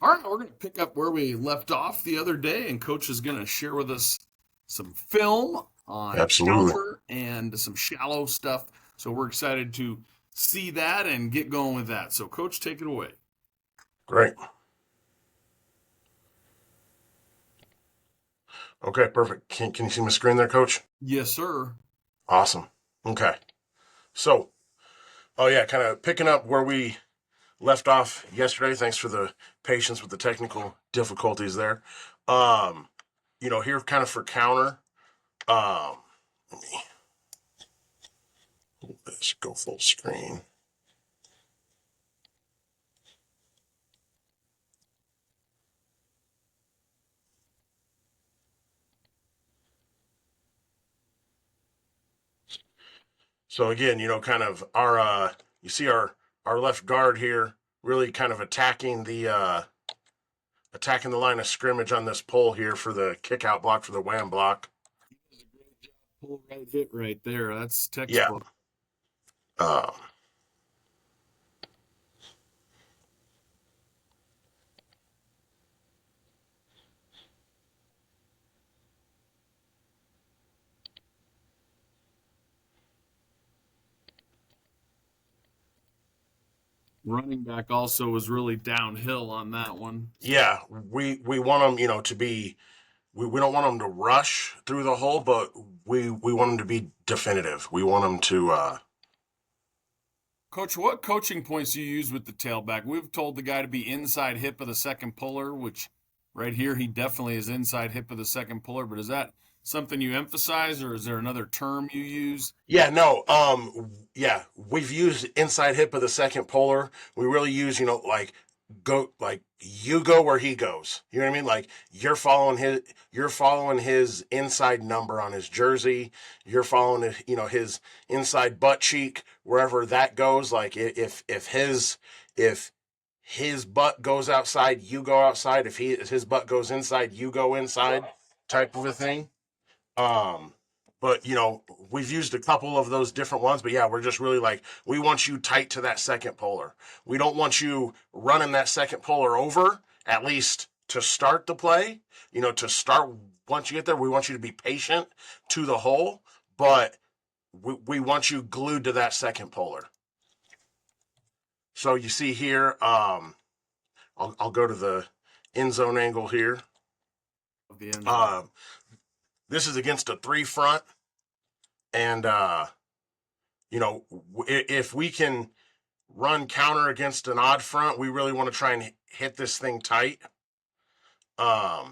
All right, we're going to pick up where we left off the other day, and Coach is going to share with us some film on Absolutely. counter and some shallow stuff. So we're excited to see that and get going with that. So, Coach, take it away. Great. Okay, perfect. Can you see my screen there, Coach? Yes, sir. Awesome. Okay. So, oh yeah, kind of picking up where we left off yesterday. Thanks for the patience with the technical difficulties there. Um, here kind of for counter. Um, let's go full screen. So again, kind of you see our left guard here really kind of attacking the line of scrimmage on this pole here for the kick out block for the wham block. Pull right hit right there. That's Yeah. textbook. Um, Running back also was really downhill on that one. yeah, we want them, to be. We don't want them to rush through the hole, but we want them to be definitive. We want them to. Coach, what coaching points do you use with the tailback? We've told the guy to be inside hip of the second puller, which right here he definitely is inside hip of the second puller. But is that something you emphasize, or is there another term you use? Yeah, no. Yeah, we've used inside hip of the second polar. We really use, like you go where he goes. You know what I mean? Like you're following his inside number on his jersey. You're following his inside butt cheek wherever that goes. Like if his butt goes outside, you go outside. If his butt goes inside, you go inside, type of a thing. Um, but we've used a couple of those different ones. But yeah, we're just really like we want you tight to that second polar. We don't want you running that second polar over. At least to start the play, to start once you get there, we want you to be patient to the hole, but we want you glued to that second polar. So you see here, I'll go to the end zone angle here. Of the end zone. Um, this is against a 3 front, and if we can run counter against an odd front, we really want to try and hit this thing tight. I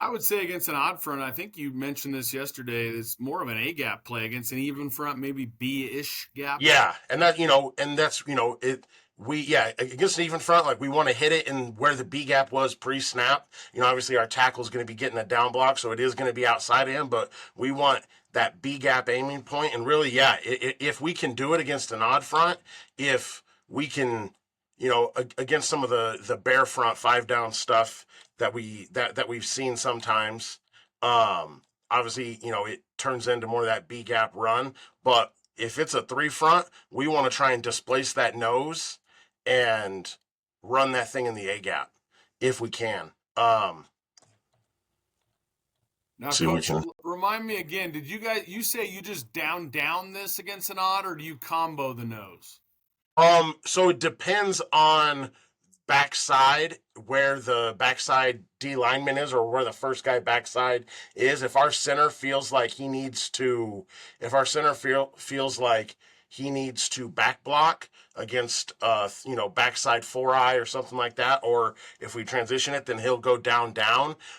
would say against an odd front, I think you mentioned this yesterday. It's more of an A gap play against an even front, maybe B ish gap. Yeah, and that's it. Against an even front, like we want to hit it in where the B gap was pre-snap. Obviously our tackle is going to be getting a down block, so it is going to be outside of him, but we want that B gap aiming point. And really, yeah, if we can do it against an odd front, if we can, against some of the bare front 5 down stuff that we've seen sometimes, obviously, it turns into more of that B gap run, but if it's a 3 front, we want to try and displace that nose and run that thing in the A gap if we can. Now, See, we Coach, can. remind me again. Did you say you just down this against an odd, or do you combo the nose? So it depends on backside where the backside D lineman is or where the first guy backside is. If our center feels like he needs to, if our center feels like he needs to back block against backside 4-eye or something like that, or if we transition it, then he'll go down.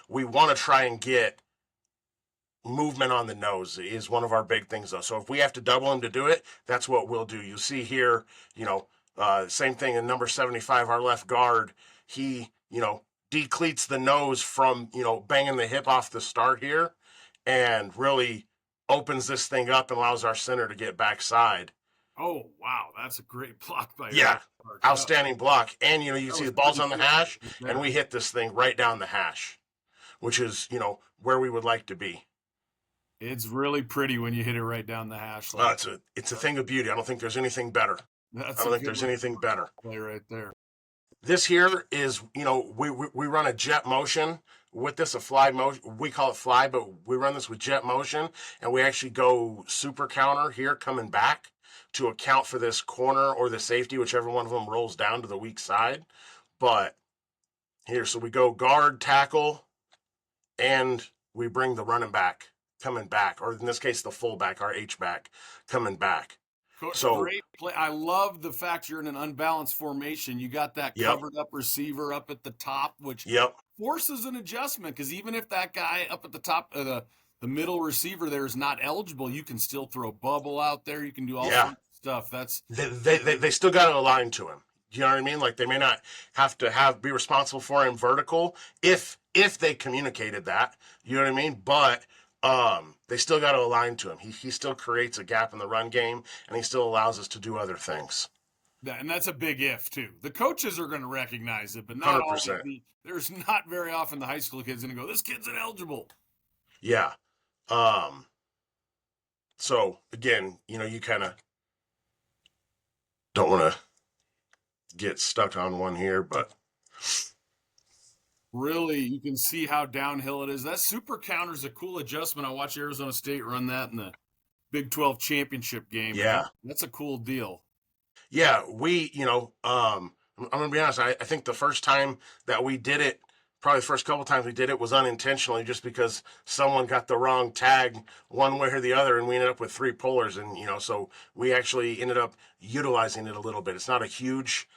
We want to try and get movement on the nose is one of our big things though. So if we have to double him to do it, that's what we'll do. You see here, same thing in number 75, our left guard. He, decleats the nose from, banging the hip off the start here and really opens this thing up and allows our center to get backside. Oh, wow. That's a great block by your Yeah. left guard. Outstanding block. And, you can That see was the ball's pretty on the good hash and there. we hit this thing right down the hash, which is, where we would like to be. It's really pretty when you hit it right down the hash like It's a thing of beauty. I don't think there's anything better. I That's don't a think good there's little anything better. play right there. This here is, we run a jet motion with this, a fly motion. We call it fly, but we run this with jet motion, and we actually go super counter here coming back to account for this corner or the safety, whichever one of them rolls down to the weak side. But here, so we go guard, tackle, and we bring the running back coming back, or in this case, the fullback, our H back coming back. So, Great play. I love the fact you're in an unbalanced formation. You got that yep, covered up receiver up at the top, which yep, forces an adjustment because even if that guy up at the top of the middle receiver there is not eligible, you can still throw bubble out there. You can do all yeah. sorts of stuff. That's They still got to align to him. You know what I mean? Like they may not have to be responsible for him vertical if they communicated that. You know what I mean? But they still got to align to him. He still creates a gap in the run game, and he still allows us to do other things. and that's a big if too. The coaches are going to recognize it, but not 100%. all. There's not very often the high school kids going to go, "This kid's ineligible." Yeah. Um. So again, you kind of don't want to get stuck on one here, but Really, you can see how downhill it is. That super counter is a cool adjustment. I watched Arizona State run that in the Big 12 championship game, and yeah. that's a cool deal. Yeah, I'm gonna be honest. I think the first time that we did it, probably the first couple times we did it, was unintentionally, just because someone got the wrong tag one way or the other, and we ended up with three pullers, and so we actually ended up utilizing it a little bit. It's not a huge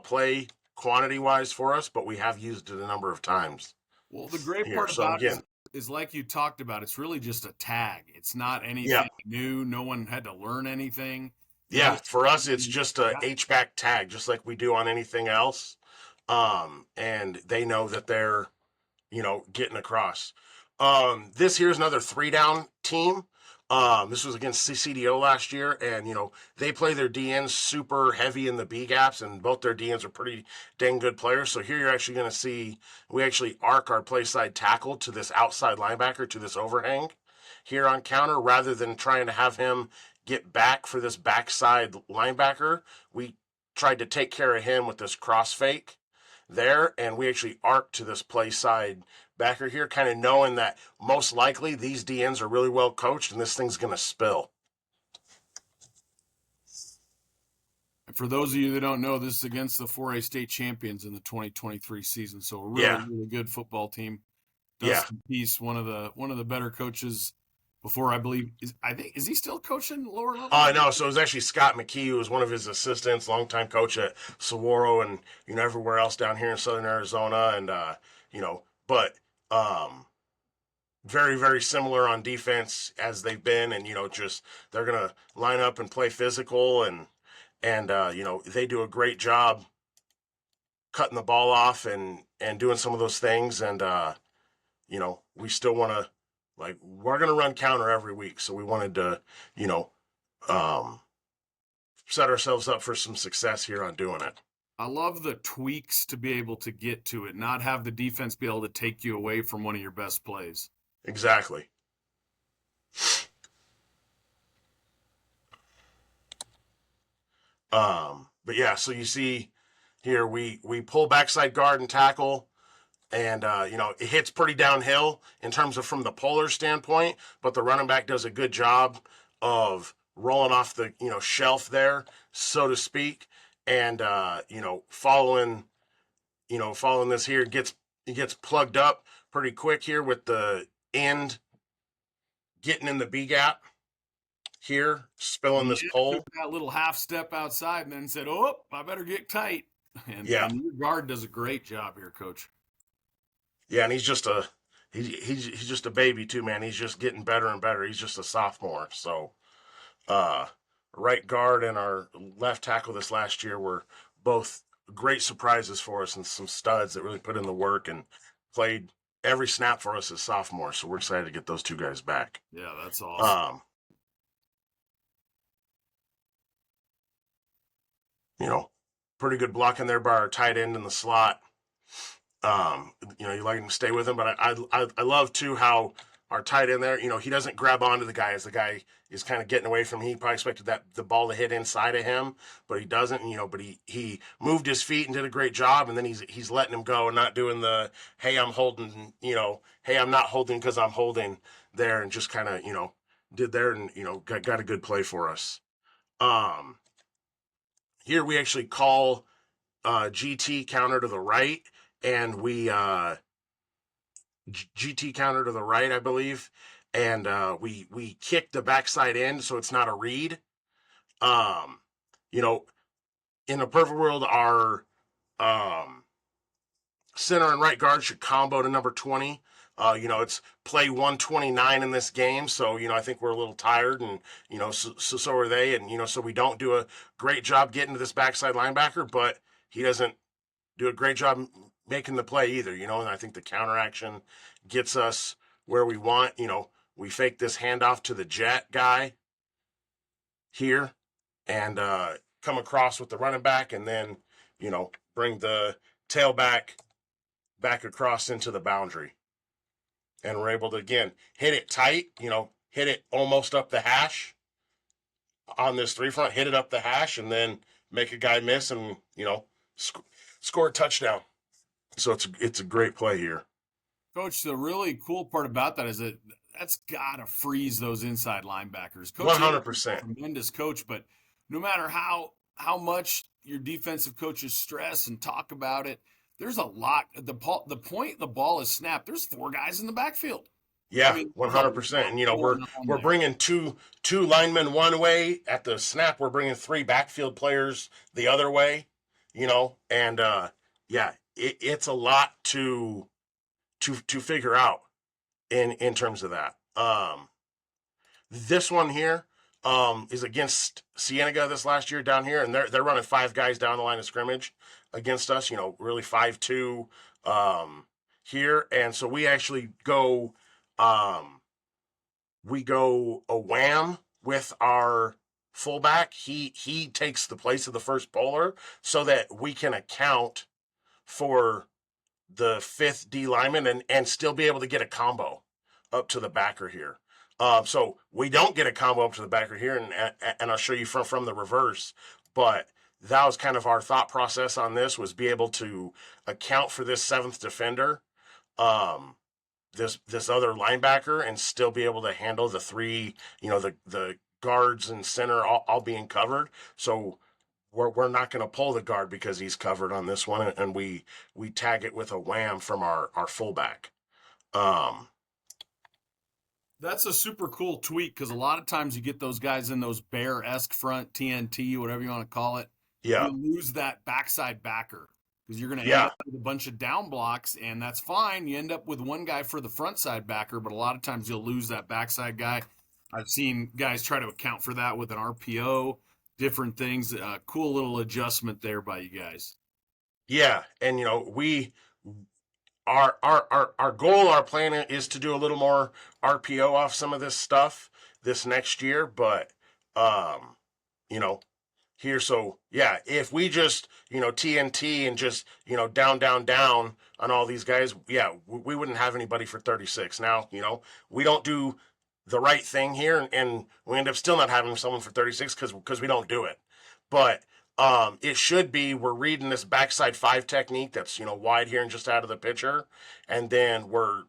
play quantity wise for us, but we have used it a number of times Well, the great here. part So about it again, is like you talked about, it's really just a tag. It's not yeah, anything new. No one had to learn anything. You're yeah. just For us, it's just a yeah. H back tag, just like we do on anything else. And they know that they're getting across. This here's another 3-down team. This was against CCDO last year, and they play their DNs super heavy in the B gaps, and both their DNs are pretty dang good players. So here you're actually going to see we actually arc our play side tackle to this outside linebacker to this overhang here on counter, rather than trying to have him get back for this backside linebacker. We tried to take care of him with this cross fake there, and we actually arc to this play side backer here, kind of knowing that most likely these DNs are really well coached and this thing's going to spill. For those of you that don't know, this is against the 4A state champions in the 2023 season. So a really, Yeah, really good football team. yeah. Dustin Peace, one of the better coaches before, I believe. Is he still coaching lower level? No, so it was actually Scott McKee, who was one of his assistants, longtime coach at Saguaro and everywhere else down here in Southern Arizona, and but very, very similar on defense as they've been, and just they're gonna line up and play physical, and they do a great job cutting the ball off and doing some of those things, and we still want to, like, we're gonna run counter every week, so we wanted to you know um set ourselves up for some success here on doing it. I love the tweaks to be able to get to it, not have the defense be able to take you away from one of your best plays. Exactly. But yeah, so you see here we pull backside guard and tackle, and it hits pretty downhill in terms of from the polar standpoint, but the running back does a good job of rolling off the shelf there, so to speak, and following this here, it gets plugged up pretty quick here with the end getting in the B gap here, spilling this Yeah, took pole. that little half step outside and then said, "Oh, I better get tight." And Yeah, and your guard does a great job here, Coach. yeah, and he's just a baby too, man. He's just getting better and better. He's just a sophomore. So uh right guard and our left tackle this last year were both great surprises for us, and some studs that really put in the work and played every snap for us as sophomores. So we're excited to get those two guys back. Yeah, that's awesome. Um, you know, pretty good blocking there by our tight end in the slot. You like him to stay with him, but I love too how our tight end there, he doesn't grab onto the guy as the guy is kind of getting away from him. He probably expected the ball to hit inside of him, but he doesn't. But he moved his feet and did a great job, and then he's letting him go and not doing the hey I'm holding, hey I'm not holding because I'm holding there, and just kind of did there and got a good play for us. Here we actually call GT counter to the right, and we GT counter to the right, I believe, and we kick the backside end so it's not a read. Um, you know, in a perfect world, our center and right guard should combo to number 20. It's play 129 in this game, so I think we're a little tired, and so are they, and so we don't do a great job getting to this backside linebacker, but he doesn't do a great job making the play either, and I think the counter action gets us where we want. We fake this handoff to the jet guy here and come across with the running back, and then, bring the tailback back across into the boundary. And we're able to, again, hit it tight, hit it almost up the hash on this 3 front, hit it up the hash, and then make a guy miss and, score a touchdown. So it's a great play here. Coach, the really cool part about that is that that's got to freeze those inside linebackers. Coach, 100%. tremendous coach, but no matter how much your defensive coaches stress and talk about it, there's a lot. The point the ball is snapped, there's 4 guys in the backfield. Yeah, 100%. And we're bringing two linemen one way at the snap. We're bringing 3 backfield players the other way. And it's a lot to figure out in terms of that. This one here is against Cienega this last year down here, and they're running 5 guys down the line of scrimmage against us. Really 5-2 here, and so we actually go a wham with our fullback. He takes the place of the first bowler so that we can account for the 5th D lineman and still be able to get a combo up to the backer here. So we don't get a combo up to the backer here, and I'll show you from the reverse. But that was kind of our thought process on this, was be able to account for this 7th defender, this other linebacker, and still be able to handle the 3, the guards and center all being covered. So we're not going to pull the guard because he's covered on this one, and we tag it with a wham from our fullback. That's a super cool tweak, because a lot of times you get those guys in those bear-esque front, TNT, whatever you want to call it. Yeah. You lose that backside backer because you're going to end Yeah. up with a bunch of down blocks, and that's fine. You end up with one guy for the front side backer, but a lot of times you'll lose that backside guy. I've seen guys try to account for that with an RPO, different things. Cool little adjustment there by you guys. Yeah, and we our goal, our plan is to do a little more RPO off some of this stuff this next year, but here, so yeah, if we just TNT and just down on all these guys, yeah, we wouldn't have anybody for 36. Now we don't do the right thing here, and we end up still not having someone for 36 because we don't do it. But it should be, we're reading this backside 5 technique that's wide here and just out of the pitcher, and then we're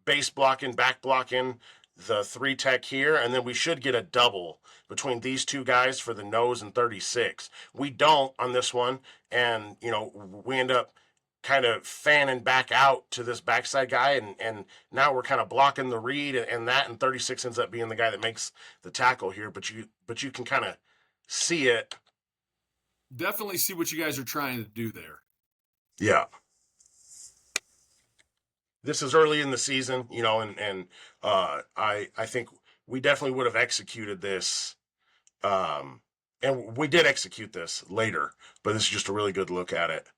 base blocking, back blocking the 3 tech here, and then we should get a double between these 2 guys for the nose and 36. We don't on this one, and we end up kind of fanning back out to this backside guy, and now we're kind of blocking the read and 36 ends up being the guy that makes the tackle here. But you can kind of see it. Definitely see what you guys are trying to do there. Yeah. This is early in the season, and I think we definitely would have executed this, and we did execute this later, but this is just a really good look at it.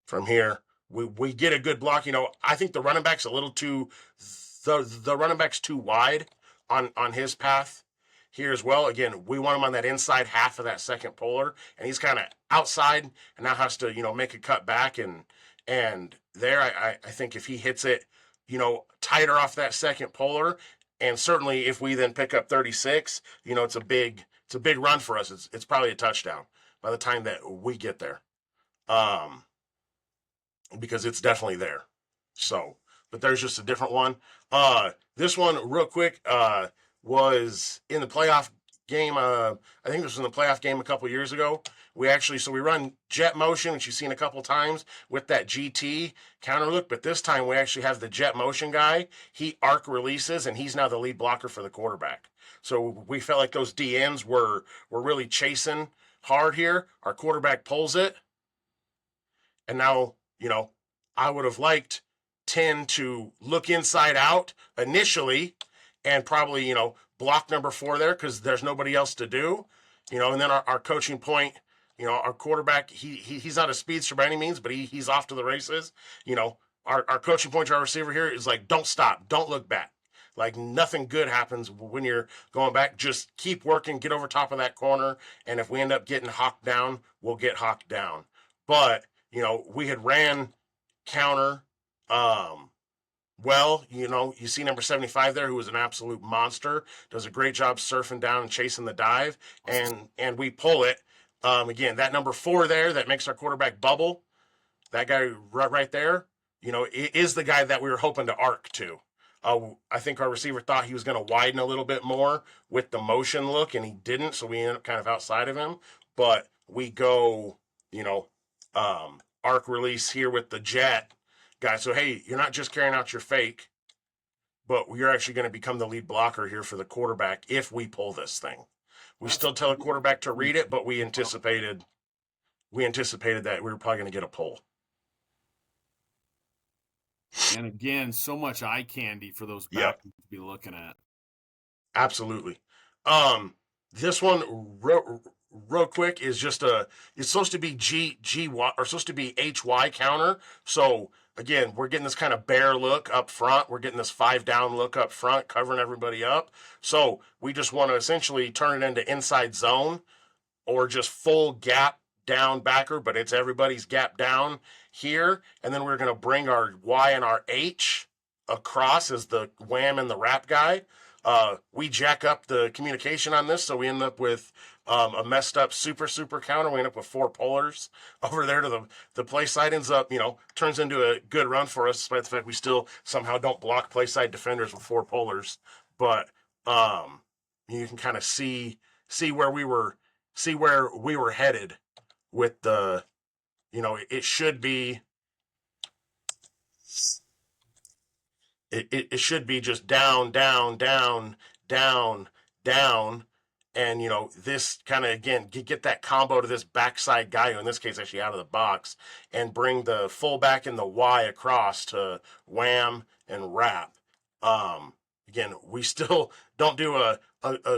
From here, we get a good block. I think the running back's a little too the running back's too wide on his path here as well. Again, we want him on that inside half of that second polar, and he's kind of outside and now has to make a cut back, and And there, I think if he hits it, tighter off that second polar, and certainly if we then pick up 36, it's a big run for us. It's probably a touchdown by the time that we get there, um, because it's definitely there. So, but there's just a different one. This one, real quick, was in the playoff game. I think this was in the playoff game a couple years ago. We run jet motion, which you've seen a couple times with that GT counter look, but this time we actually have the jet motion guy. He arc releases, and he's now the lead blocker for the quarterback. So we felt like those DNs were really chasing hard here. Our quarterback pulls it, and now, I would have liked 10 to look inside out initially and probably, block number 4 there because there's nobody else to do, and then our coaching point, our quarterback, he's not a speedster by any means, but he's off to the races. Our coaching point to our receiver here is like, don't stop, don't look back. Like nothing good happens when you're going back. Just keep working, get over top of that corner, and if we end up getting hawked down, we'll get hawked down. But we had ran counter. Well, you see number 75 there, who was an absolute monster, does a great job surfing down and chasing the dive, and we pull it. Again, that number 4 there that makes our quarterback bubble, that guy right there, is the guy that we were hoping to arc to. I think our receiver thought he was going to widen a little bit more with the motion look, and he didn't, so we ended up kind of outside of him. But we go, arc release here with the jet guy. So, hey, you're not just carrying out your fake, but you're actually going to become the lead blocker here for the quarterback if we pull this thing. We still tell the quarterback to read it, but we anticipated that we were probably going to get a pull. And again, so much eye candy for those Yep. backers to be looking at. Absolutely. This one real quick is just it's supposed to be GY or supposed to be HY counter. So again, we're getting this kind of bear look up front. We're getting this 5 down look up front, covering everybody up. So we just want to essentially turn it into inside zone or just full gap down backer, but it's everybody's gap down here. And then we're going to bring our Y and our H across as the wham and the wrap guy. We jack up the communication on this, so we end up with a messed up super counter. We end up with 4 polars over there to the play side. Ends up, turns into a good run for us, despite the fact we still somehow don't block play side defenders with 4 polars. But you can kind of see where we were headed with the, it should be. It should be just down, down, down, down, down. And, this kind of, again, get that combo to this backside guy, who in this case actually out of the box, and bring the fullback and the Y across to wham and wrap. Again, we still don't do a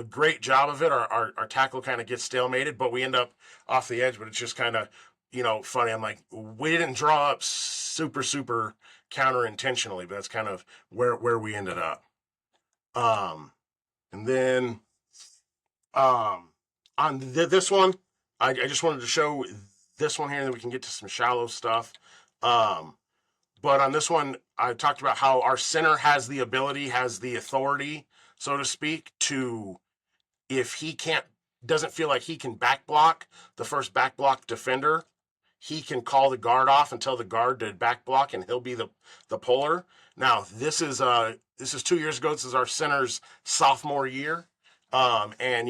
great job of it. Our tackle kind of gets stalemated, but we end up off the edge. But it's just kind of, funny. I'm like, we didn't draw up super counter intentionally, but that's kind of where we ended up. And then on this one, I just wanted to show this one here, and then we can get to some shallow stuff. But on this one, I talked about how our center has the ability, has the authority, so to speak, to, if he doesn't feel like he can back block the first back block defender, he can call the guard off and tell the guard to back block, and he'll be the puller. Now, this is 2 years ago. This is our center's sophomore year. And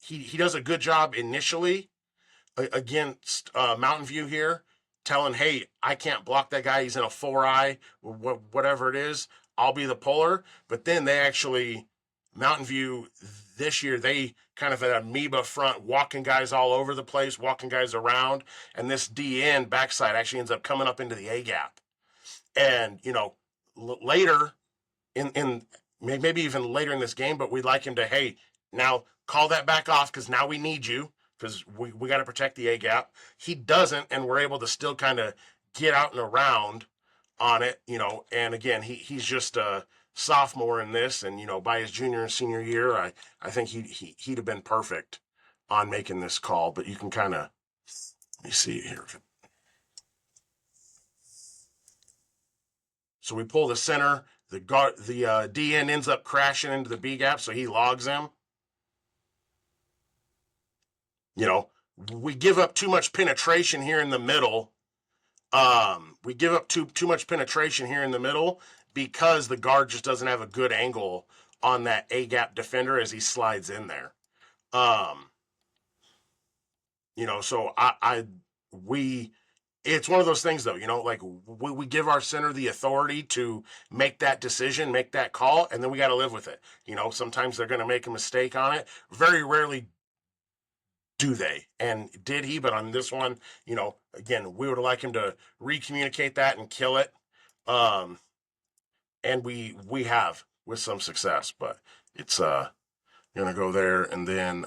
he does a good job initially against Mountain View here, telling, hey, I can't block that guy. He's in a 4-eye, whatever it is. I'll be the puller. But then Mountain View this year, they kind of an amoeba front, walking guys all over the place, walking guys around. And this DN backside actually ends up coming up into the A gap. And, later in maybe even later in this game, but we'd like him to, hey, now call that back off because now we need you because we got to protect the A gap. He doesn't, and we're able to still kind of get out and around on it, and again, he's just a sophomore in this, and, by his junior and senior year, I think he'd have been perfect on making this call, but you can kind of, let me see here. So we pull the center. The DN ends up crashing into the B gap, so he logs him. We give up too much penetration here in the middle. We give up too much penetration here in the middle because the guard just doesn't have a good angle on that A gap defender as he slides in there. So it's one of those things though, like we give our center the authority to make that decision, make that call, and then we got to live with it. Sometimes they're going to make a mistake on it. Very rarely do they, and did he? But on this one, again, we would like him to recommunicate that and kill it. And we have with some success, but it's gonna go there, and then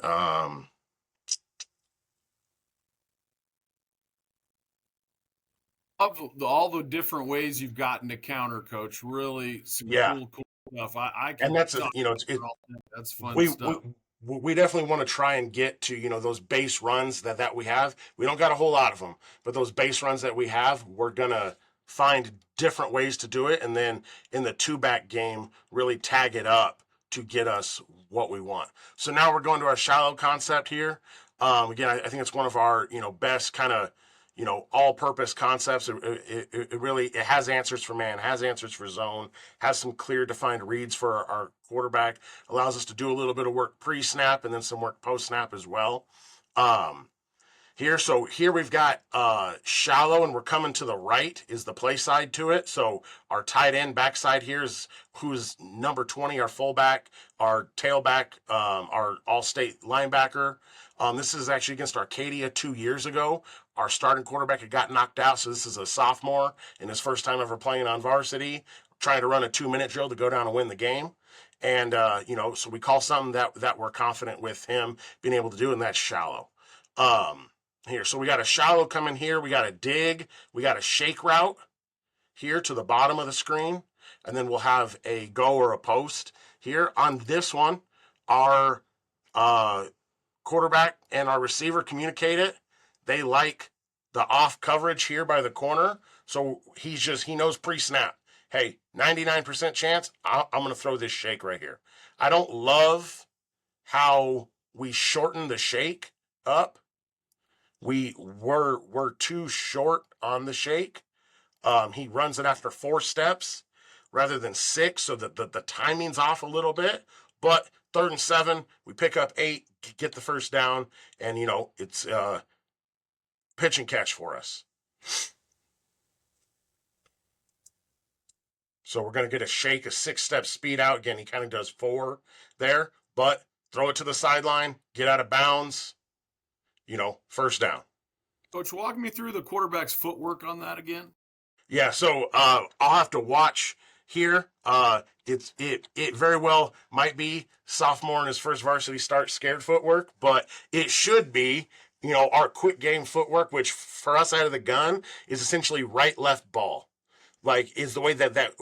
Of all the different ways you've gotten to counter, Coach, really some yeah, cool stuff. I and could that's talk it. about all that. That's fun we stuff. we definitely want to try and get to those base runs that we have. We don't got a whole lot of them, but those base runs that we have, we're gonna find different ways to do it, and then in the two back game, really tag it up to get us what we want. So now we're going to our shallow concept here. Again, I think it's one of our best kind of all-purpose concepts. It really has answers for man, has answers for zone, has some clear defined reads for our quarterback, allows us to do a little bit of work pre-snap and then some work post-snap as well. Here we've got shallow, and we're coming to the right is the play side to it. So our tight end backside here is who's number 20, our fullback, our tailback, our all-state linebacker. This is actually against Arcadia 2 years ago. Our starting quarterback had got knocked out, so this is a sophomore and his first time ever playing on varsity, trying to run a 2-minute drill to go down and win the game. And so we call something that we're confident with him being able to do, and that's shallow. Here, so we got a shallow coming here, we got a dig, we got a shake route here to the bottom of the screen, and then we'll have a go or a post here. On this one, our quarterback and our receiver communicate it. They like the off coverage here by the corner, so he knows pre-snap. Hey, 99% chance, I'm going to throw this shake right here. I don't love how we shorten the shake up. We're too short on the shake. He runs it after 4 steps rather than 6, so that the timing's off a little bit. But 3rd and 7, we pick up 8, get the first down, and it's pitch and catch for us. So we're going to get a shake, a 6-step speed out. Again, he kind of does 4 there, but throw it to the sideline, get out of bounds, first down. Coach, walk me through the quarterback's footwork on that again. Yeah, so I'll have to watch here. It very well might be sophomore in his first varsity start scared footwork, but it should be our quick game footwork, which for us out of the gun is essentially right left ball. Like is the way that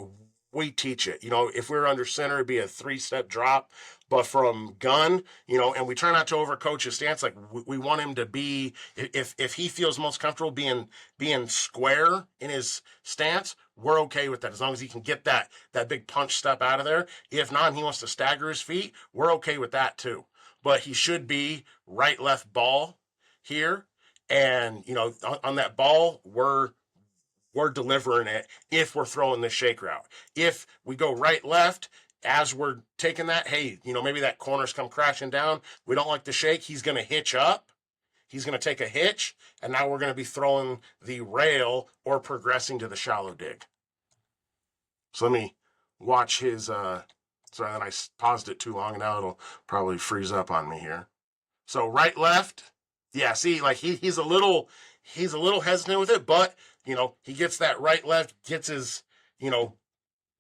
we teach it. If we were under center, it'd be a 3-step drop. But from gun, and we try not to overcoach his stance. Like we want him to be, if he feels most comfortable being square in his stance, we're okay with that as long as he can get that big punch step out of there. If not, and he wants to stagger his feet, we're okay with that too. But he should be right left ball here, and on that ball we're delivering it if we're throwing the shake route. If we go right left as we're taking that, hey, maybe that corner's come crashing down. We don't like the shake. He's going to hitch up. He's going to take a hitch, and now we're going to be throwing the rail or progressing to the shallow dig. So let me watch his. Sorry that I paused it too long, and now it'll probably freeze up on me here. So right, left. Yeah, see, like he's a little hesitant with it, but he gets that right, left, gets his,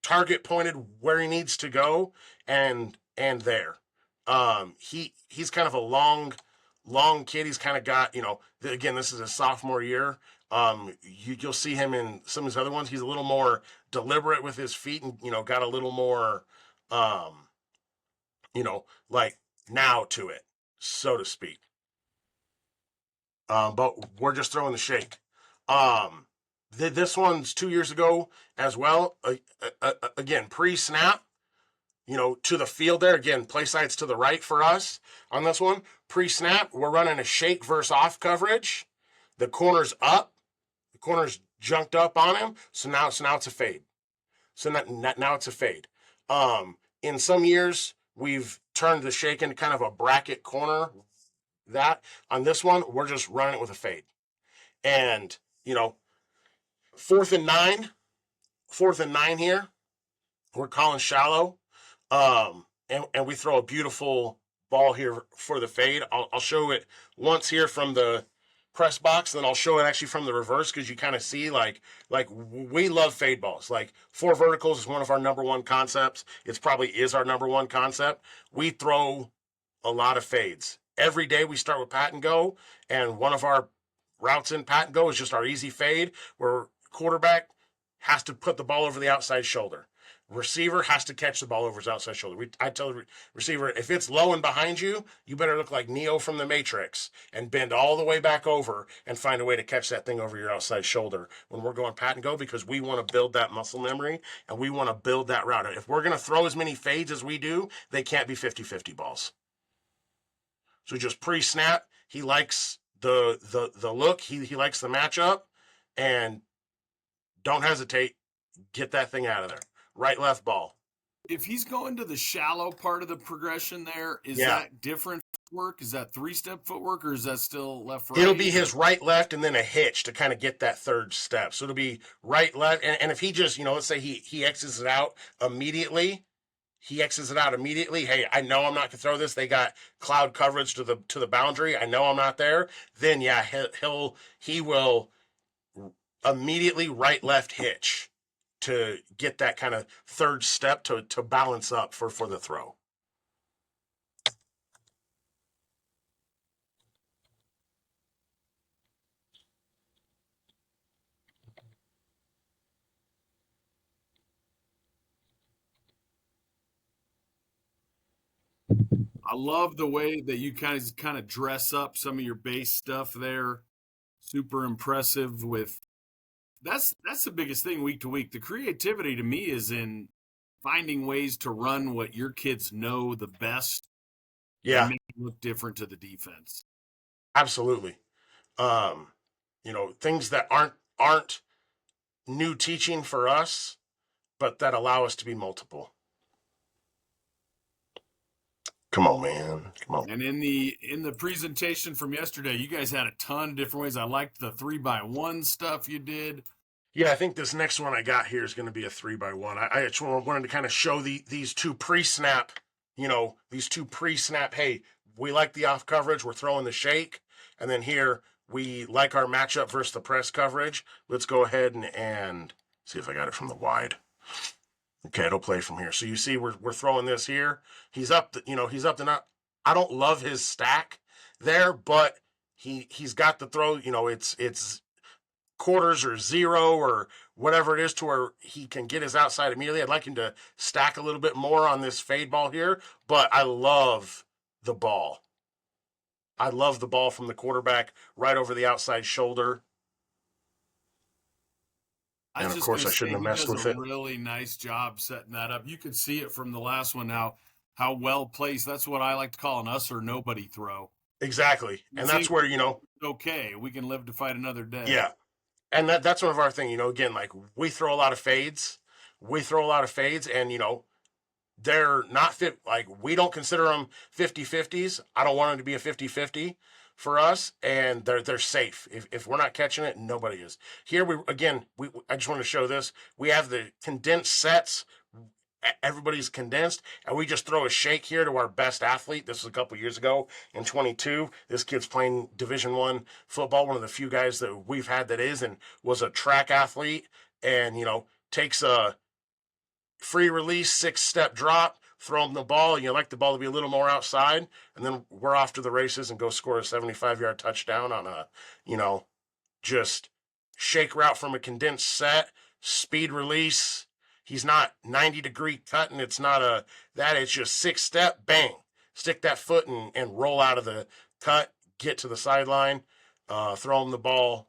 target pointed where he needs to go, and there. He's kind of a long kid. He's kind of got, again, this is his sophomore year. You'll see him in some of his other ones. He's a little more deliberate with his feet, and got a little more, like now to it, so to speak. But we're just throwing the shake. This one's 2 years ago as well. Again, pre-snap, to the field there. Again, play side's to the right for us on this one. Pre-snap, we're running a shake versus off coverage. The corner's up. The corner's junked up on him. So now it's a fade. Now it's a fade. In some years, we've turned the shake into kind of a bracket corner. That on this one, we're just running it with a fade. And, fourth and nine, here, we're calling shallow. And we throw a beautiful ball here for the fade. I'll show it once here from the press box, then I'll show it actually from the reverse, because you kind of see like we love fade balls. Like 4 verticals is one of our number one concepts. It's probably is our number one concept. We throw a lot of fades. Every day we start with pat and go, and one of our routes in pat and go is just our easy fade, where quarterback has to put the ball over the outside shoulder. Receiver has to catch the ball over his outside shoulder. I tell the receiver, if it's low and behind you, you better look like Neo from the Matrix and bend all the way back over and find a way to catch that thing over your outside shoulder when we're going pat and go, because we want to build that muscle memory and we want to build that route. If we're going to throw as many fades as we do, they can't be 50-50 balls. So just pre-snap, he likes the look, he likes the matchup, and don't hesitate, get that thing out of there. Right, left ball. If he's going to the shallow part of the progression there, is Yeah. that different footwork? Is that 3-step footwork, or is that still left, right? It'll be his right, left, and then a hitch to kind of get that third step. So it'll be right, left. And if he just, let's say he exits it out immediately. Hey, I know I'm not going to throw this. They got cloud coverage to the boundary. I know I'm not there. Then, yeah, he will immediately right, left hitch to get that kind of third step to balance up for the throw. I love the way that you guys kind of dress up some of your base stuff there. Super impressive with that's the biggest thing week to week. The creativity to me is in finding ways to run what your kids know the best. Yeah, and make it look different to the defense. absolutely. Things that aren't new teaching for us, but that allow us to be multiple. Come on, man. Come on. And in the presentation from yesterday, you guys had a ton of different ways. I liked the 3x1 stuff you did. Yeah, I think this next one I got here is going to be a 3x1. I just wanted to kind of show these two pre-snap, hey, we like the off coverage, we're throwing the shake. And then here, we like our matchup versus the press coverage. Let's go ahead and see if I got it from the wide. Okay, it'll play from here. So you see we're throwing this here. He's up the not. I don't love his stack there, but he's got the throw, it's quarters or zero or whatever it is to where he can get his outside immediately. I'd like him to stack a little bit more on this fade ball here, but I love the ball. I love the ball from the quarterback right over the outside shoulder. And of course, I shouldn't have messed with it. He does a really nice job setting that up. You could see it from the last one how well placed. That's what I like to call an us or nobody throw. Exactly. And that's where, okay, we can live to fight another day. Yeah. And that's one of our things, again, like we throw a lot of fades. And, they're not fit. Like we don't consider them 50-50s. I don't want them to be a 50-50 for us. And they're safe. If we're not catching it, nobody is. Here, I just want to show this. We have the condensed sets. Everybody's condensed, and we just throw a shake here to our best athlete. This was a couple years ago in 22. This kid's playing Division I football, one of the few guys that we've had that is and was a track athlete, and takes a free release 6-step drop, throw him the ball. You like the ball to be a little more outside, and then we're off to the races and go score a 75-yard touchdown on a just shake route from a condensed set, speed release. He's not 90-degree cutting. It's not it's just 6-step, bang. Stick that foot and roll out of the cut, get to the sideline, throw him the ball.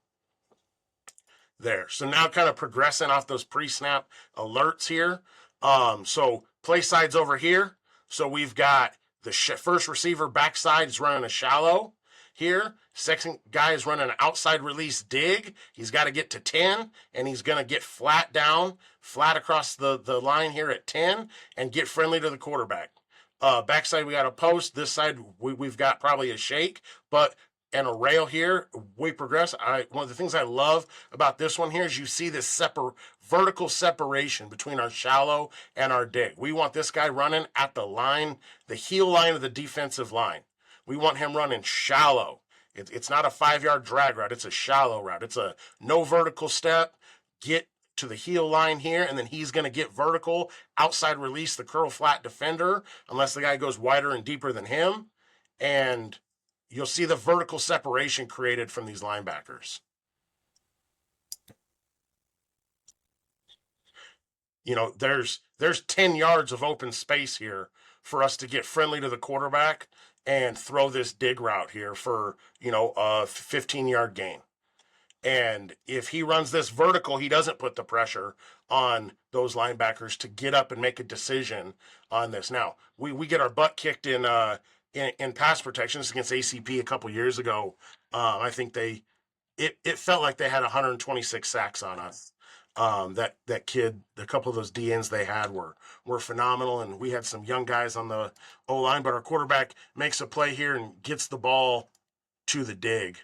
there. So now kind of progressing off those pre-snap alerts here. So play side's over here. So we've got the first receiver backside is running a shallow here. Second guy is running an outside release dig. He's got to get to 10, and he's going to get flat down, flat across the line here at 10, and get friendly to the quarterback. Backside, we got a post. This side, we've got probably a shake, but and a rail here. We progress. One of the things I love about this one here is you see this vertical separation between our shallow and our dig. We want this guy running at the line, the heel line of the defensive line. We want him running shallow. It's not a 5-yard drag route. It's a shallow route. It's a no vertical step. Get to the heel line here, and then he's going to get vertical, outside release the curl flat defender, unless the guy goes wider and deeper than him. And you'll see the vertical separation created from these linebackers. You know, there's 10 yards of open space here for us to get friendly to the quarterback and throw this dig route here for, you know, a 15-yard gain. And if he runs this vertical, he doesn't put the pressure on those linebackers to get up and make a decision on this. Now, we get our butt kicked in pass protections against ACP a couple years ago. I think it felt like they had 126 sacks on us. That kid, a couple of those DNs they had were phenomenal, and we had some young guys on the O-line, but our quarterback makes a play here and gets the ball to the dig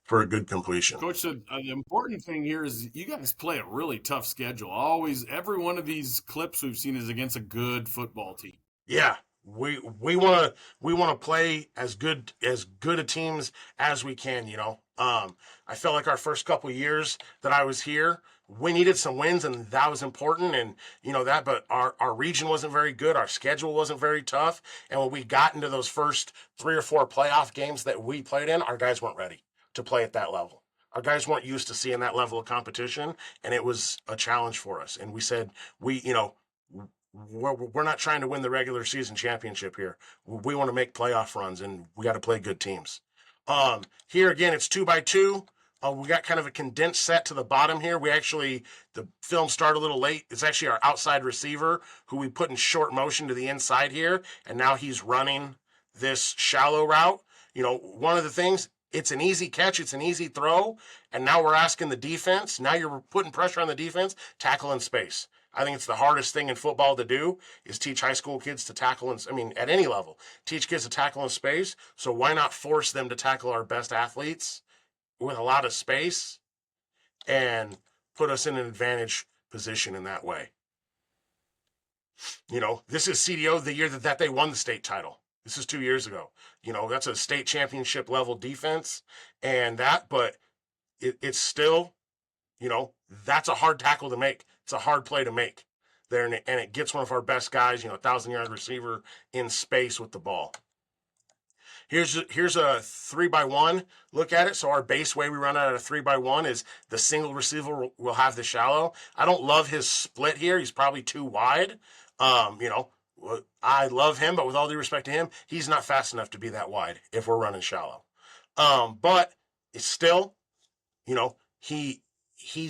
for a good completion. Coach, the important thing here is you guys play a really tough schedule. Always, every one of these clips we've seen is against a good football team. Yeah, we want to play as good a teams as we can. You know, I felt like our first couple of years that I was here, we needed some wins, and that was important. And you know that, but our region wasn't very good. Our schedule wasn't very tough, and when we got into those first 3 or 4 playoff games that we played in, our guys weren't ready to play at that level. Our guys weren't used to seeing that level of competition, and it was a challenge for us. And we said, we're not trying to win the regular season championship here. We want to make playoff runs, and we got to play good teams. Here again, it's 2x2. We got kind of a condensed set to the bottom here. The film started a little late. It's actually our outside receiver who we put in short motion to the inside here, and now he's running this shallow route. You know, one of the things, it's an easy catch, it's an easy throw, and now we're asking the defense, now you're putting pressure on the defense, tackle in space. I think it's the hardest thing in football to do is teach high school kids to tackle at any level, teach kids to tackle in space. So why not force them to tackle our best athletes with a lot of space and put us in an advantage position in that way? You know, this is CDO the year that they won the state title. This is 2 years ago. You know, that's a state championship level defense, but it's still, you know, that's a hard tackle to make. It's a hard play to make there, and it gets one of our best guys, you know, 1,000-yard receiver in space with the ball. Here's a 3x1 look at it. So our base way we run out of 3x1 is the single receiver will have the shallow. I don't love his split here. He's probably too wide. You know, I love him, but with all due respect to him, he's not fast enough to be that wide if we're running shallow. But it's still, you know, he's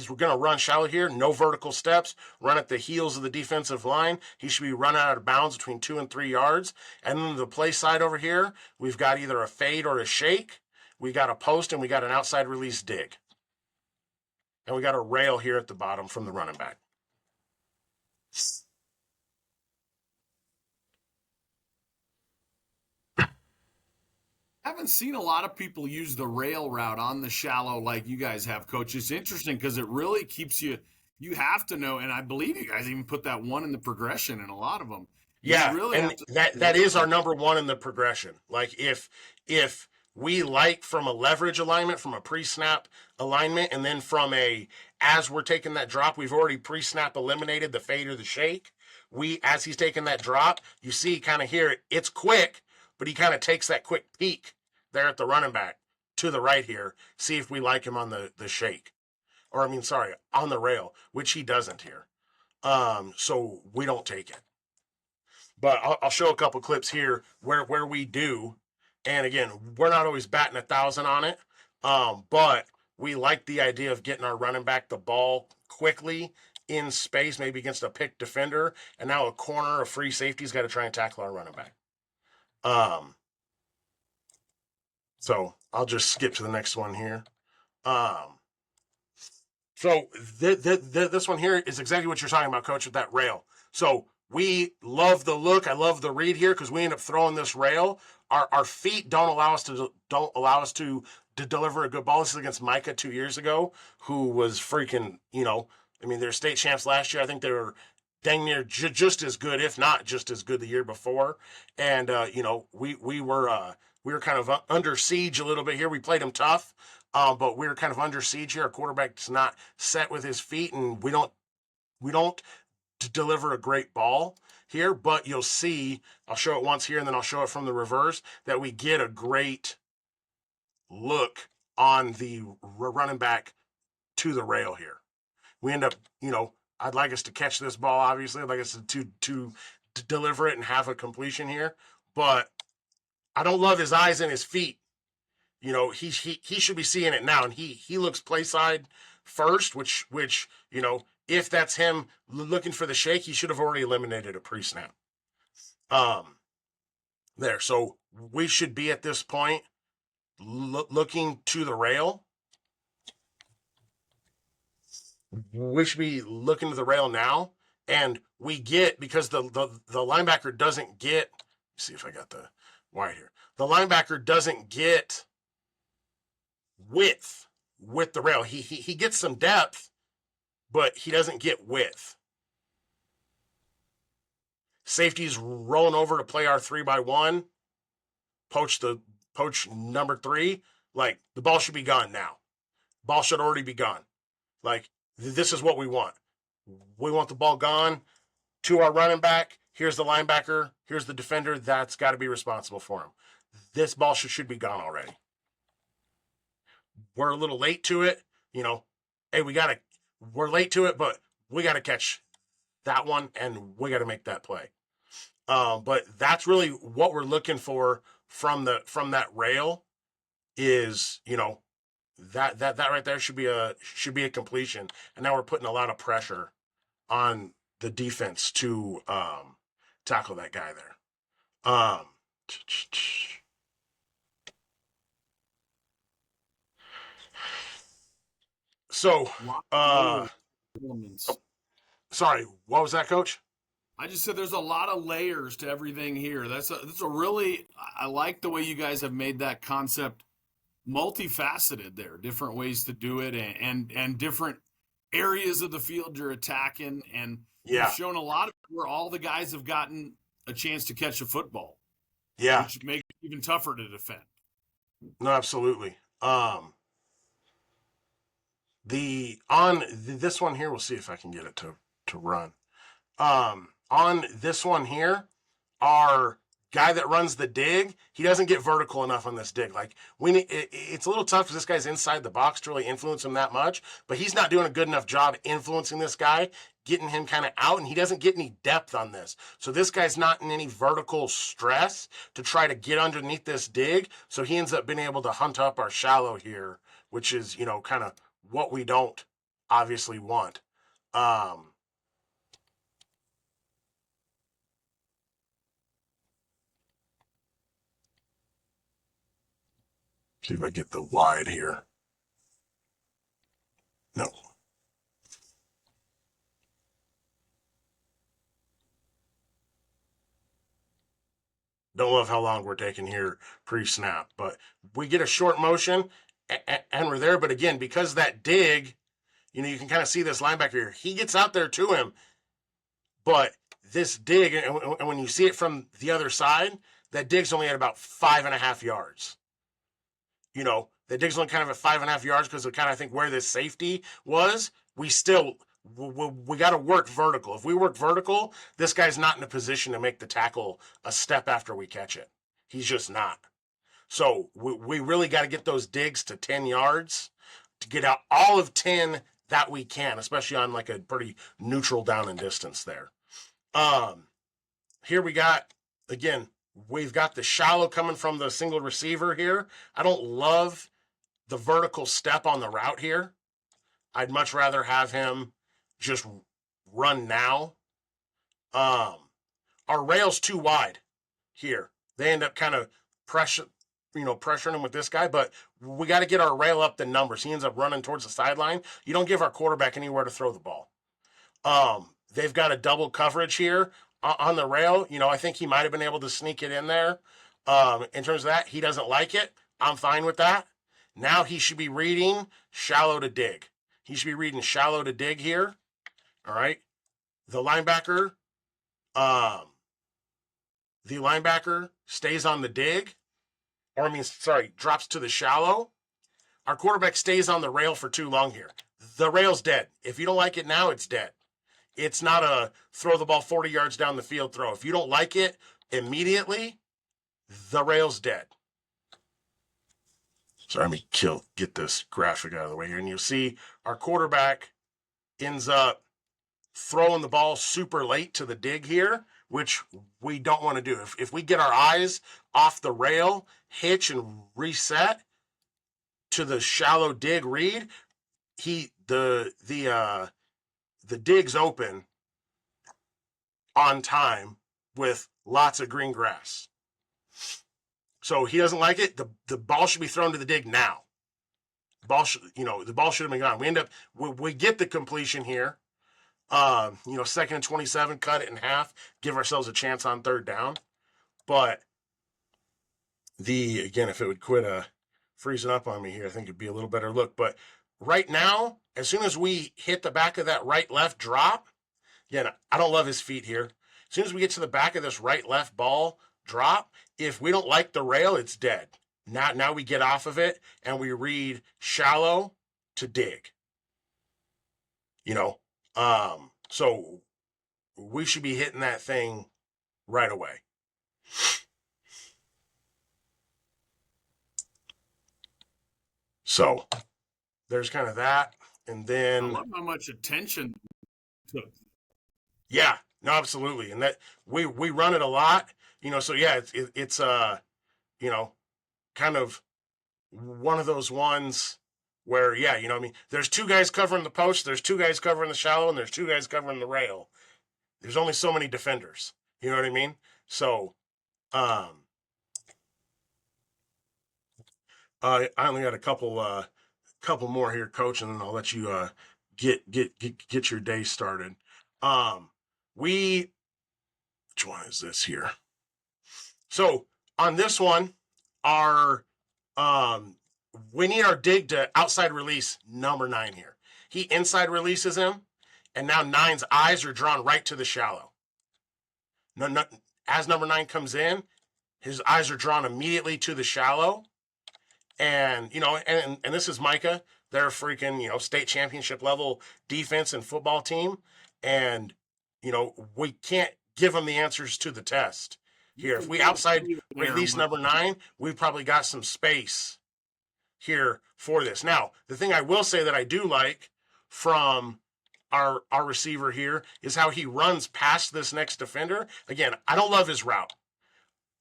going to run shallow here, no vertical steps, run at the heels of the defensive line. He should be running out of bounds between 2 and 3 yards. And then the play side over here, we've got either a fade or a shake. We got a post, and we got an outside release dig. And we got a rail here at the bottom from the running back. I haven't seen a lot of people use the rail route on the shallow like you guys have, Coach. It's interesting because it really keeps you have to know, and I believe you guys even put that one in the progression in a lot of them. Yeah, really and that is our number one in the progression. Like if we like from a leverage alignment, from a pre-snap alignment, and then from as we're taking that drop, we've already pre-snap eliminated the fade or the shake. As he's taking that drop, you see kind of here, it's quick, but he kind of takes that quick peek there at the running back to the right here, see if we like him on the shake. On the rail, which he doesn't here. So we don't take it. But I'll show a couple clips here where we do. And again, we're not always batting 1,000 on it. But we like the idea of getting our running back the ball quickly in space, maybe against a pick defender, and now a corner, a free safety's got to try and tackle our running back. So I'll just skip to the next one here. So this one here is exactly what you're talking about, Coach, with that rail. So we love the look. I love the read here because we end up throwing this rail. Our feet don't allow us to deliver a good ball. This is against Micah 2 years ago, who was freaking, I mean, they're state champs last year. I think they were dang near just as good, if not just as good, the year before. And we were kind of under siege a little bit here. We played them tough, but we were kind of under siege here. Our quarterback's not set with his feet, and we don't deliver a great ball here. But you'll see, I'll show it once here, and then I'll show it from the reverse, that we get a great look on the running back to the rail here. We end up, I'd like us to catch this ball, obviously. I'd like us to deliver it and have a completion here. But I don't love his eyes and his feet. He should be seeing it now, and he looks play side first, which if that's him looking for the shake, he should have already eliminated a pre-snap. There, so we should be at this point looking to the rail. We should be looking to the rail now, and we get, because the linebacker doesn't get. See if I got the wide here. The linebacker doesn't get width with the rail. He gets some depth, but he doesn't get width. Safety's rolling over to play our 3-by-1. Poach number 3. Like, the ball should be gone now. Ball should already be gone. Like, this is what we want. We want the ball gone to our running back. Here's the linebacker. Here's the defender. That's got to be responsible for him. This ball should be gone already. We're a little late to it. Hey, we're late to it, but we got to catch that one, and we got to make that play. But that's really what we're looking for from that rail is, that right there should be a completion. And now we're putting a lot of pressure on the defense to tackle that guy there. So, elements. Sorry, what was that, Coach? I just said there's a lot of layers to everything here. That's a really, I like the way you guys have made that concept multifaceted there, different ways to do it, and different areas of the field you're attacking, and you've shown a lot of where all the guys have gotten a chance to catch a football. Yeah. Which makes it even tougher to defend. No, absolutely. This one here, we'll see if I can get it to run. On this one here, our guy that runs the dig, he doesn't get vertical enough on this dig. Like, it's a little tough because this guy's inside the box to really influence him that much, but he's not doing a good enough job influencing this guy, getting him kind of out, and he doesn't get any depth on this. So this guy's not in any vertical stress to try to get underneath this dig, so he ends up being able to hunt up our shallow here, which is, kind of what we don't obviously want. See if I get the wide here. No. Don't love how long we're taking here pre-snap, but we get a short motion and we're there. But again, because that dig, you can kind of see this linebacker here. He gets out there to him, but this dig, and when you see it from the other side, that dig's only at about 5.5 yards. The dig's only kind of at 5.5 yards because of kind of, I think, where this safety was. We got to work vertical. If we work vertical, this guy's not in a position to make the tackle a step after we catch it. He's just not. So we really got to get those digs to 10 yards to get out all of 10 that we can, especially on like a pretty neutral down and distance there. Here we got, again, we've got the shallow coming from the single receiver here. I don't love the vertical step on the route here. I'd much rather have him just run now. Our rail's too wide here. They end up kind of pressuring him with this guy, but we got to get our rail up the numbers. He ends up running towards the sideline. You don't give our quarterback anywhere to throw the ball. They've got a double coverage here on the rail. I think he might have been able to sneak it in there. In terms of that, he doesn't like it. I'm fine with that. Now he should be reading shallow to dig. He should be reading shallow to dig here. All right. The linebacker stays on the dig, drops to the shallow. Our quarterback stays on the rail for too long here. The rail's dead. If you don't like it now, it's dead. It's not a throw the ball 40 yards down the field throw. If you don't like it immediately, the rail's dead. Sorry, let me get this graphic out of the way here. And you'll see our quarterback ends up throwing the ball super late to the dig here, which we don't want to do. If we get our eyes off the rail, hitch and reset to the shallow dig read, the dig's open on time with lots of green grass. So he doesn't like it. The ball should be thrown to the dig now. The ball should have been gone. We get the completion here. 2nd and 27, cut it in half, give ourselves a chance on 3rd down. But if it would quit freezing up on me here, I think it'd be a little better look. But right now, as soon as we hit the back of that right-left drop, again, I don't love his feet here. As soon as we get to the back of this right-left ball drop, if we don't like the rail, it's dead. Now we get off of it and we read shallow to dig. So we should be hitting that thing right away. So there's kind of that. And then I love how much attention took. Yeah, no, absolutely. And that we run it a lot, so yeah, it's kind of one of those ones where, there's 2 guys covering the post, there's 2 guys covering the shallow, and there's 2 guys covering the rail. There's only so many defenders. You know what I mean? So, I only got a couple more here, Coach, and then I'll let you get your day started. Which one is this here? So on this one, we need our dig to outside release number 9 here. He inside releases him, and now 9's eyes are drawn right to the shallow. No, as number 9 comes in, his eyes are drawn immediately to the shallow. And, and this is Micah. They're a freaking, state championship level defense and football team. And, we can't give them the answers to the test here. If we outside release number 9, we've probably got some space here for this. Now, the thing I will say that I do like from our receiver here is how he runs past this next defender. Again, I don't love his route.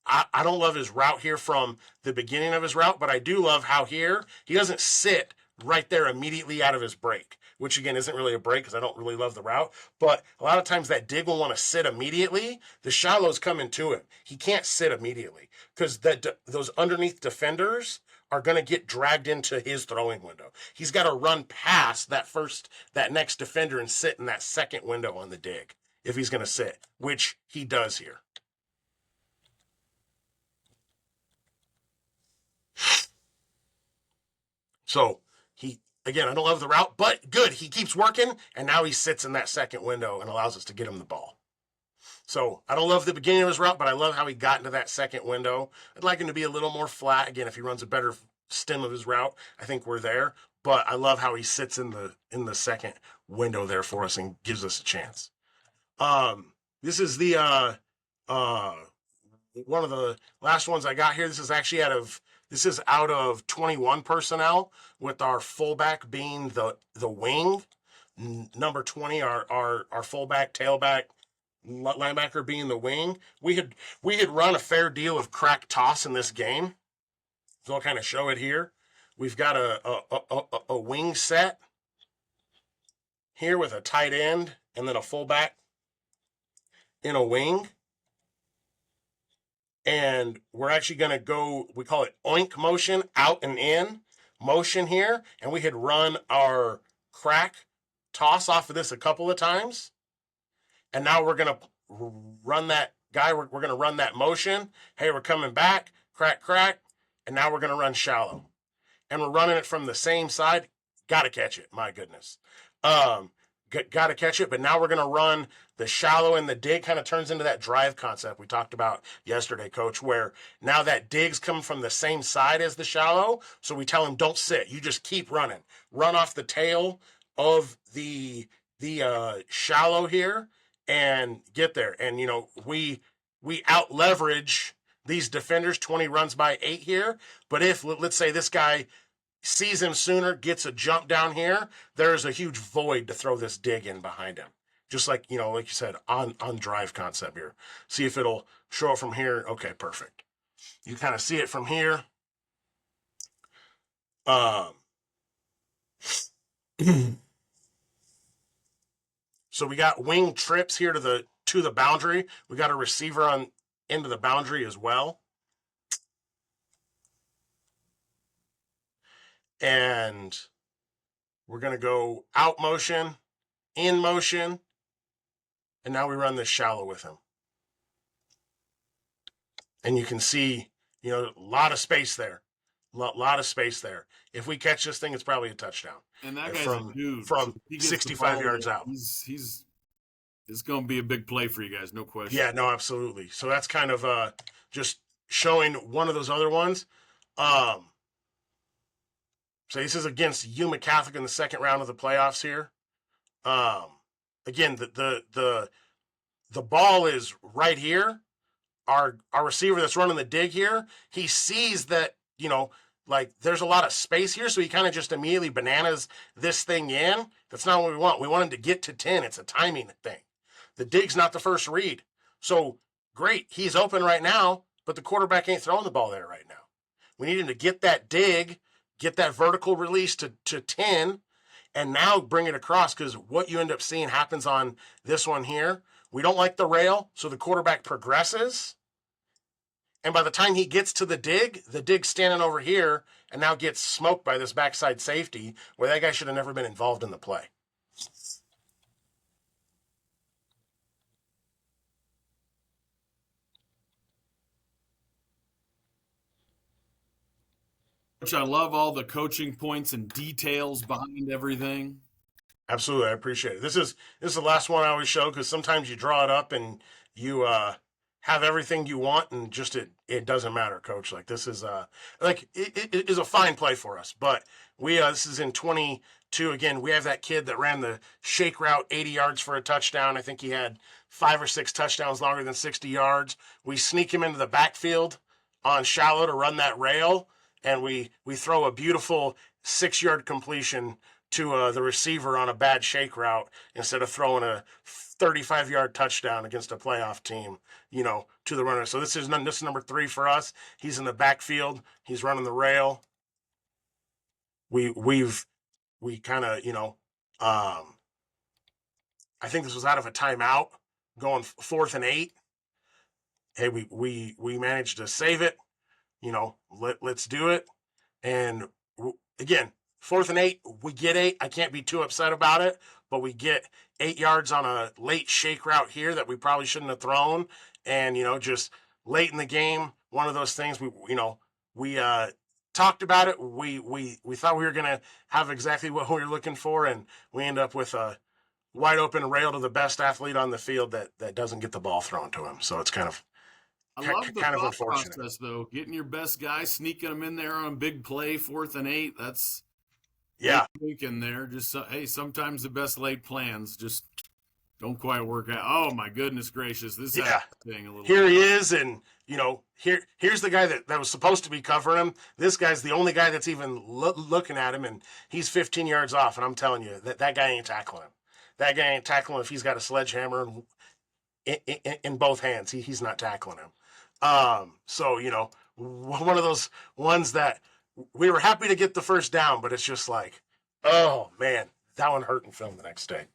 I don't love his route here from the beginning of his route, but I do love how here he doesn't sit right there immediately out of his break, which again isn't really a break because I don't really love the route. But a lot of times that dig will want to sit immediately. The shallow's coming to him. He can't sit immediately because those underneath defenders are going to get dragged into his throwing window. He's got to run past that next defender and sit in that second window on the dig if he's going to sit, which he does here. So I don't love the route, but good. He keeps working, and now he sits in that second window and allows us to get him the ball. So I don't love the beginning of his route, but I love how he got into that second window. I'd like him to be a little more flat. Again, if he runs a better stem of his route, I think we're there. But I love how he sits in the second window there for us and gives us a chance. This is the one of the last ones I got here. This is actually out of 21 personnel, with our fullback being the wing, number 20, our fullback, tailback, linebacker being the wing. We had run a fair deal of crack toss in this game, so I'll kind of show it here. we've got a wing set here with a tight end and then a fullback in a wing. And we're actually going to go, we call it oink motion, out and in motion here. And we had run our crack toss off of this a couple of times. And now we're going to run that guy. We're going to run that motion. Hey, we're coming back, crack, crack. And now we're going to run shallow. And we're running it from the same side. Got to catch it. My goodness. Got to catch it. But now we're going to run the shallow and the dig. Kind of turns into that drive concept we talked about yesterday, Coach, where now that dig's coming from the same side as the shallow. So we tell him, don't sit. You just keep running. Run off the tail of the shallow here and get there. And, you know, we out leverage these defenders 20 runs by 8 here. But if, let's say this guy sees him sooner, gets a jump down here, there's a huge void to throw this dig in behind him. Just like, you know, like you said, on drive concept here. See if it'll show up from here. Okay, perfect. You kind of see it from here. So we got wing trips here to the boundary. We got a receiver on into the boundary as well. And we're going to go out motion, in motion, and now we run this shallow with him. And you can see, you know, a lot of space there. Lot of space there. If we catch this thing, it's probably a touchdown. And that guy's from, a dude. From 65 yards out. It's going to be a big play for you guys, no question. Yeah, no, absolutely. So that's kind of just showing one of those other ones. So this is against Yuma Catholic in the second round of the playoffs here. Again, the ball is right here. Our receiver that's running the dig here, he sees that, you know, like there's a lot of space here, so he kind of just immediately bananas this thing in. That's not what we want. We want him to get to 10. It's a timing thing. The dig's not the first read. So great, he's open right now, but the quarterback ain't throwing the ball there right now. We need him to get that dig, get that vertical release to 10, and now bring it across, because what you end up seeing happens on this one here. We don't like the rail, so the quarterback progresses. And by the time he gets to the dig's standing over here and now gets smoked by this backside safety where that guy should have never been involved in the play. Which I love all the coaching points and details behind everything. Absolutely, I appreciate it. This is the last one I always show, because sometimes you draw it up and you have everything you want, and just it doesn't matter, Coach. Like this is it is a fine play for us, but we this is in 22. Again, we have that kid that ran the shake route 80 yards for a touchdown. I think he had 5 or 6 touchdowns longer than 60 yards. We sneak him into the backfield on shallow to run that rail, and we throw a beautiful 6-yard completion to the receiver on a bad shake route instead of throwing a 35-yard touchdown against a playoff team, you know, to the runner. So this is number 3 for us. He's in the backfield. He's running the rail. We kind of, you know, I think this was out of a timeout, going 4th and 8. Hey, we managed to save it. You know, let's do it. And again, 4th and 8, we get 8. I can't be too upset about it, but we get 8 yards on a late shake route here that we probably shouldn't have thrown. And, you know, just late in the game, one of those things we talked about it. We thought we were going to have exactly what we were looking for, and we end up with a wide open rail to the best athlete on the field that doesn't get the ball thrown to him. So it's kind of I love the kind of thought unfortunate process, though. Getting your best guy, sneaking them in there on a big play, 4th and 8. That's thinking there. Just hey, sometimes the best laid plans just don't quite work out. Oh my goodness gracious, this is thing a little. Here he is, and you know, here's the guy that was supposed to be covering him. This guy's the only guy that's even looking at him, and he's 15 yards off. And I'm telling you that guy ain't tackling him. That guy ain't tackling him if he's got a sledgehammer in both hands. He's not tackling him. So, you know, one of those ones that we were happy to get the first down, but it's just like, oh man, that one hurt in film the next day.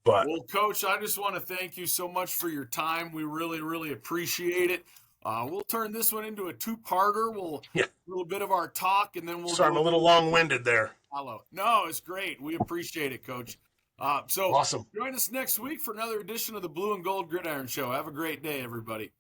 But Well, Coach, I just want to thank you so much for your time. We really, really appreciate it. We'll turn this one into a two-parter. We'll yeah, a little bit of our talk, and then we'll sorry, go I'm a little long-winded there. follow. No, it's great. We appreciate it, Coach. So Awesome. join us next week for another edition of the Blue and Gold Gridiron Show. Have a great day, everybody.